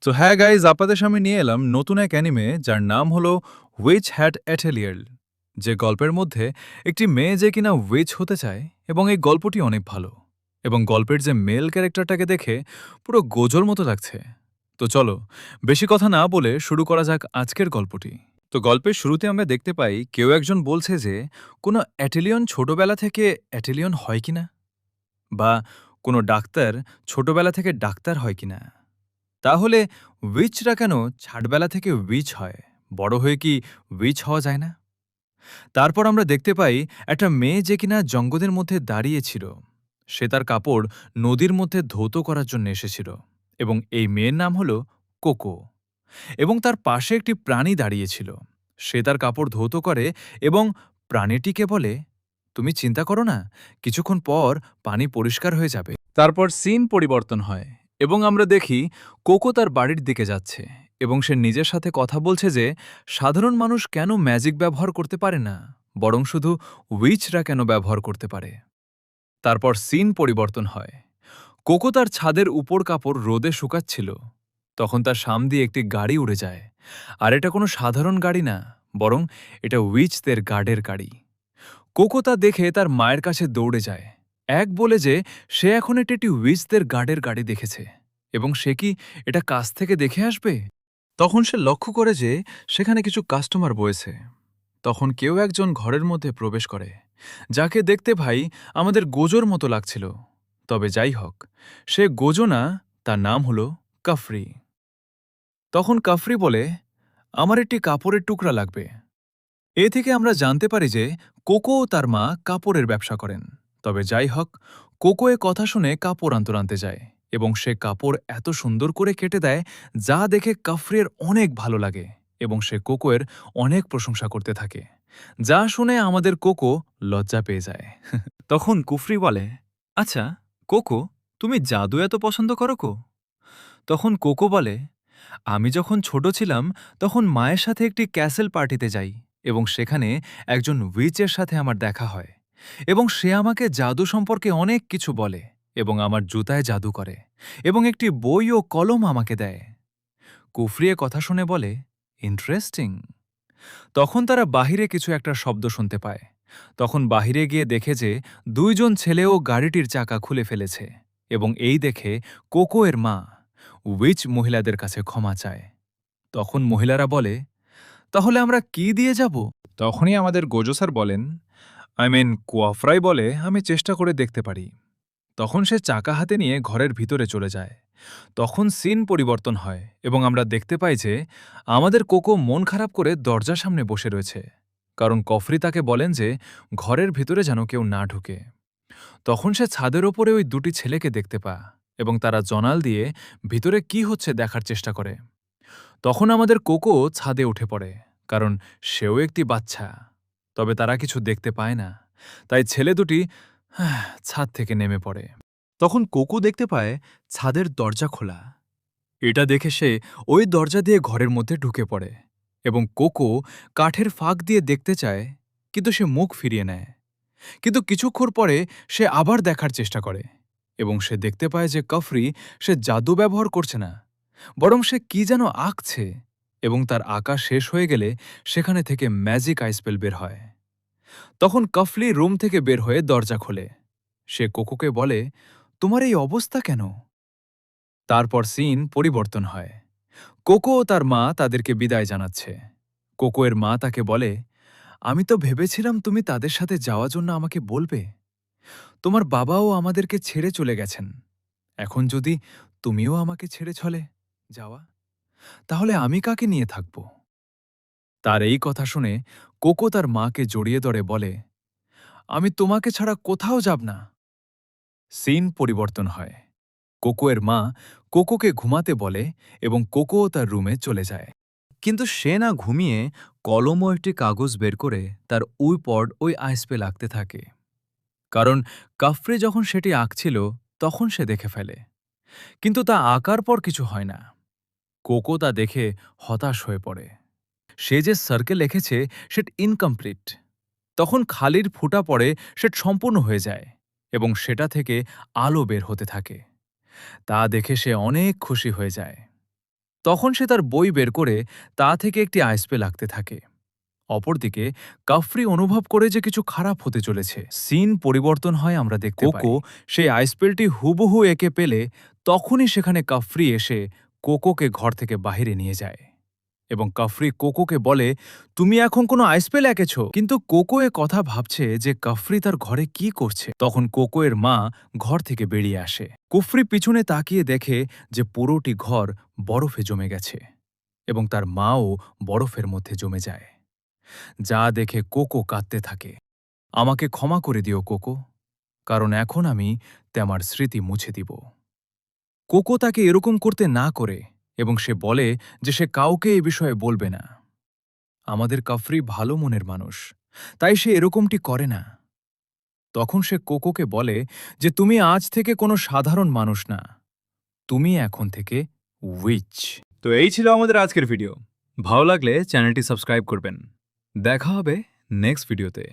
তো হ্যাঁ গাইজ, আপনাদের সামনে নিয়ে এলাম নতুন এক অ্যানিমে যার নাম হলো উইচ হ্যাট অ্যাটেলিয়ার। যে গল্পের মধ্যে একটি মেয়ে যে কিনা উইচ হতে চায়, এবং এই গল্পটি অনেক ভালো। এবং গল্পের যে মেল ক্যারেক্টারটাকে দেখে পুরো গোজোর মতো লাগছে। তো চলো, বেশি কথা না বলে শুরু করা যাক আজকের গল্পটি। তো গল্পের শুরুতে আমরা দেখতে পাই কেউ একজন বলছে যে কোনো অ্যাটেলিয়ন ছোটবেলা থেকে অ্যাটেলিয়ন হয় কিনা, বা কোনো ডাক্তার ছোটবেলা থেকে ডাক্তার হয় কিনা। তাহলে উইচরা কেন ছাটবেলা থেকে উইচ হয়? বড় হয়ে কি উইচ হওয়া যায় না? তারপর আমরা দেখতে পাই একটা মেয়ে যে কিনা জঙ্গলের মধ্যে দাঁড়িয়েছিল। সে তার কাপড় নদীর মধ্যে ধৌত করার জন্য এসেছিল, এবং এই মেয়ের নাম হলো কোকো। এবং তার পাশে একটি প্রাণী দাঁড়িয়েছিল। সে তার কাপড় ধৌত করে এবং প্রাণীটিকে বলে, তুমি চিন্তা করো না, কিছুক্ষণ পর পানি পরিষ্কার হয়ে যাবে। তারপর সিন পরিবর্তন হয় এবং আমরা দেখি কোকো তার বাড়ির দিকে যাচ্ছে, এবং সে নিজের সাথে কথা বলছে যে সাধারণ মানুষ কেন ম্যাজিক ব্যবহার করতে পারে না, বরং শুধু উইচরা কেন ব্যবহার করতে পারে। তারপর সিন পরিবর্তন হয়। কোকো তার ছাদের উপর কাপড় রোদে শুকাচ্ছিল। তখন তার সামনে দিয়ে একটি গাড়ি উড়ে যায়। আর এটা কোনো সাধারণ গাড়ি না, বরং এটা উইচদের গার্ডের গাড়ি। কোকো তা দেখে তার মায়ের কাছে দৌড়ে যায়, এক বলে যে সে এখন একটি উইচদের গার্ডের গাড়ি দেখেছে, এবং সে কি এটা কাছ থেকে দেখে আসবে। তখন সে লক্ষ্য করে যে সেখানে কিছু কাস্টমার বয়েছে। তখন কেউ একজন ঘরের মধ্যে প্রবেশ করে, যাকে দেখতে ভাই আমাদের গোজোর মতো লাগছিল। তবে যাই হোক, সে গোজো না, তার নাম হলো কাফরি। তখন কাফরি বলে, আমার একটি কাপড়ের টুকরা লাগবে। এ থেকে আমরা জানতে পারি যে কোকো ও তার মা কাপড়ের ব্যবসা করেন। তবে যাই হোক, কোকো এ কথা শুনে কাপড় আনতে যায়, এবং সে কাপড় এত সুন্দর করে কেটে দেয় যা দেখে কাফরির অনেক ভালো লাগে, এবং সে কোকোয়ের অনেক প্রশংসা করতে থাকে, যা শুনে আমাদের কোকো লজ্জা পেয়ে যায়। তখন কুফরি বলে, আচ্ছা কোকো, তুমি জাদু এত পছন্দ করো কো? তখন কোকো বলে, আমি যখন ছোট ছিলাম তখন মায়ের সাথে একটি ক্যাসেল পার্টিতে যাই, এবং সেখানে একজন উইচের সাথে আমার দেখা হয়, এবং সে আমাকে জাদু সম্পর্কে অনেক কিছু বলে, এবং আমার জুতায় জাদু করে, এবং একটি বই ও কলম আমাকে দেয়। কুফরিয়ে কথা শুনে বলে, ইন্টারেস্টিং। তখন তারা বাহিরে কিছু একটা শব্দ শুনতে পায়। তখন বাহিরে গিয়ে দেখে যে দুইজন ছেলেও গাড়িটির চাকা খুলে ফেলেছে, এবং এই দেখে কোকো এর মা উইচ মহিলাদের কাছে ক্ষমা চায়। তখন মহিলারা বলে, তাহলে আমরা কি দিয়ে যাব? তখনই আমাদের গোজো স্যার বলেন, কোয়াফরাই বলে, আমি চেষ্টা করে দেখতে পারি। তখন সে চাকা হাতে নিয়ে ঘরের ভিতরে চলে যায়। তখন সিন পরিবর্তন হয় এবং আমরা দেখতে পাই যে আমাদের কোকো মন খারাপ করে দরজার সামনে বসে রয়েছে, কারণ কফরি তাকে বলেন যে ঘরের ভিতরে যেন কেউ না ঢুকে। তখন সে ছাদের ওপরে ওই দুটি ছেলেকে দেখতে পায়, এবং তারা জনাল দিয়ে ভিতরে কি হচ্ছে দেখার চেষ্টা করে। তখন আমাদের কোকো ছাদে উঠে পড়ে, কারণ সেও একটি বাচ্চা। তবে তারা কিছু দেখতে পায় না, তাই ছেলে দুটি ছাদ থেকে নেমে পড়ে। তখন কোকো দেখতে পায় ছাদের দরজা খোলা। এটা দেখে সে ওই দরজা দিয়ে ঘরের মধ্যে ঢুকে পড়ে, এবং কোকো কাঠের ফাঁক দিয়ে দেখতে চায়, কিন্তু সে মুখ ফিরিয়ে নেয়। কিন্তু কিছুক্ষণ পরে সে আবার দেখার চেষ্টা করে, এবং সে দেখতে পায় যে কফরি সে জাদু ব্যবহার করছে না, বরং সে কি যেন আঁকছে, এবং তার আঁকা শেষ হয়ে গেলে সেখানে থেকে ম্যাজিক আইসপেল বের হয়। তখন কফলি রুম থেকে বের হয়ে দরজা খোলে। সে কোকোকে বলে, তোমার এই অবস্থা কেন? তারপর সিন পরিবর্তন হয়। কোকো ও তার মা তাদেরকে বিদায় জানাচ্ছে। কোকো এর মা তাকে বলে, আমি তো ভেবেছিলাম তুমি তাদের সাথে যাওয়ার জন্য আমাকে বলবে। তোমার বাবাও আমাদেরকে ছেড়ে চলে গেছেন। এখন যদি তুমিও আমাকে ছেড়ে চলে যাওয়া, তাহলে আমি কাকে নিয়ে থাকব? তার এই কথা শুনে কোকো তার মাকে জড়িয়ে ধরে বলে, আমি তোমাকে ছাড়া কোথাও যাব না। সিন পরিবর্তন হয়। কোকো এর মা কোকোকে ঘুমাতে বলে, এবং কোকো তার রুমে চলে যায়। কিন্তু সে না ঘুমিয়ে কলম ও একটি কাগজ বের করে তার উই পড ওই আইসপেল আঁকতে থাকে, কারণ কাফ্রে যখন সেটি আঁকছিল তখন সে দেখে ফেলে। কিন্তু তা আঁকার পর কিছু হয় না। কোকো তা দেখে হতাশ হয়ে পড়ে। সে যে সার্কেল এঁকেছে সেটা ইনকমপ্লিট। তখন খালির ফুটা পড়ে সেটা সম্পূর্ণ হয়ে যায়, এবং সেটা থেকে আলো বের হতে থাকে। তা দেখে সে অনেক খুশি হয়ে যায়। তখন সে তার বই বের করে তা থেকে একটি আইসপেল আঁকতে থাকে। অপরদিকে কাফরি অনুভব করে যে কিছু খারাপ হতে চলেছে। সিন পরিবর্তন হয় আমরা দেখতে পাই। কোকো সেই আইসপেলটি হুবহু এঁকে পেলে তখনই সেখানে কাফরি এসে কোকোকে ঘর থেকে বাহিরে নিয়ে যায় এবং কাফরি কোকোকে বলে, তুমি এখন কোনো আইসপেল এঁকেছ? কিন্তু কোকো এ কথা ভাবছে যে কাফরি তার ঘরে কি করছে। তখন কোকো এর মা ঘর থেকে বেরিয়ে আসে। কুফরি পিছনে তাকিয়ে দেখে যে পুরোটি ঘর বরফে জমে গেছে এবং তার মাও বরফের মধ্যে জমে যায়। যা দেখে কোকো কাঁদতে থাকে। আমাকে ক্ষমা করে দিও কোকো, কারণ এখন আমি তোমার স্মৃতি মুছে দিব। কোকো তাকে এরকম করতে না করে এবং সে বলে যে সে কাউকে এ বিষয়ে বলবে না। আমাদের কাফরি ভালো মনের মানুষ, তাই সে এরকমটি করে না। তখন সে কোকোকে বলে যে তুমি আজ থেকে কোনো সাধারণ মানুষ না, তুমি এখন থেকে উইচ। তো এই ছিল আমাদের আজকের ভিডিও। ভালো লাগলে চ্যানেলটি সাবস্ক্রাইব করবেন। দেখা হবে নেক্সট ভিডিওতে।